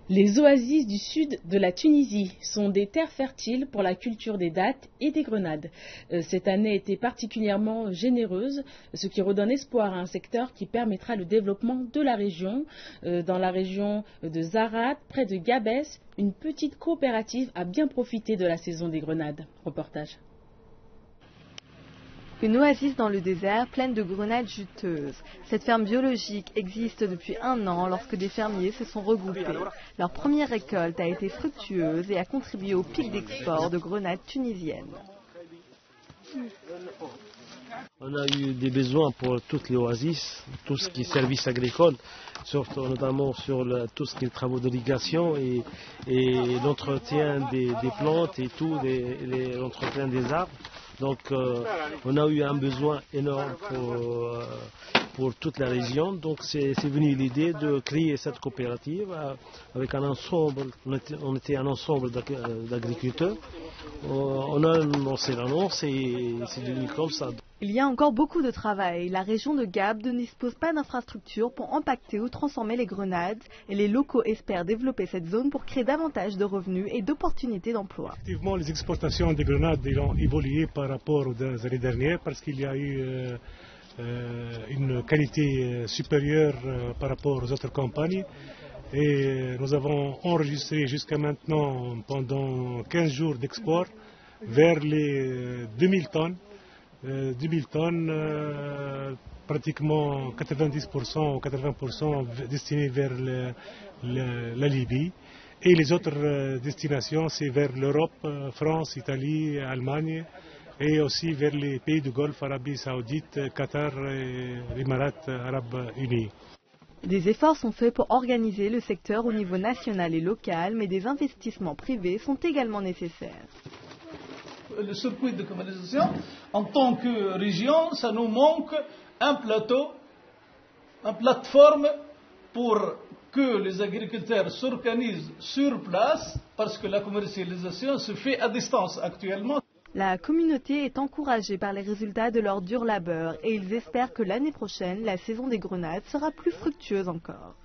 Les oasis du sud de la Tunisie sont des terres fertiles pour la culture des dattes et des grenades. Cette année a été particulièrement généreuse, ce qui redonne espoir à un secteur qui permettra le développement de la région. Dans la région de Zarat, près de Gabès, une petite coopérative a bien profité de la saison des grenades. Reportage. Une oasis dans le désert pleine de grenades juteuses. Cette ferme biologique existe depuis 1 an lorsque des fermiers se sont regroupés. Leur première récolte a été fructueuse et a contribué au pic d'export de grenades tunisiennes. On a eu des besoins pour toutes les oasis, tout ce qui est services agricoles, surtout notamment sur tout ce qui est travaux d'irrigation et l'entretien des plantes et tout, l'entretien des arbres. Donc on a eu un besoin énorme pour toute la région. Donc c'est venu l'idée de créer cette coopérative avec un ensemble, on était un ensemble d'agriculteurs. On a lancé l'annonce et c'est devenu comme ça. Il y a encore beaucoup de travail. La région de Gab ne dispose pas d'infrastructures pour empaqueter ou transformer les grenades et les locaux espèrent développer cette zone pour créer davantage de revenus et d'opportunités d'emploi. Effectivement, les exportations des grenades ont évolué par rapport aux années dernières parce qu'il y a eu une qualité supérieure par rapport aux autres campagnes. Et nous avons enregistré jusqu'à maintenant pendant 15 jours d'export vers les 2000 tonnes. 2000 tonnes, pratiquement 90% ou 80% destinés vers la Libye. Et les autres destinations, c'est vers l'Europe, France, Italie, Allemagne, et aussi vers les pays du Golfe, Arabie Saoudite, Qatar et les Émirats Arabes Unis. Des efforts sont faits pour organiser le secteur au niveau national et local, mais des investissements privés sont également nécessaires. Le circuit de commercialisation, en tant que région, ça nous manque un plateau, une plateforme pour que les agriculteurs s'organisent sur place, parce que la commercialisation se fait à distance actuellement. La communauté est encouragée par les résultats de leur dur labeur et ils espèrent que l'année prochaine, la saison des grenades sera plus fructueuse encore.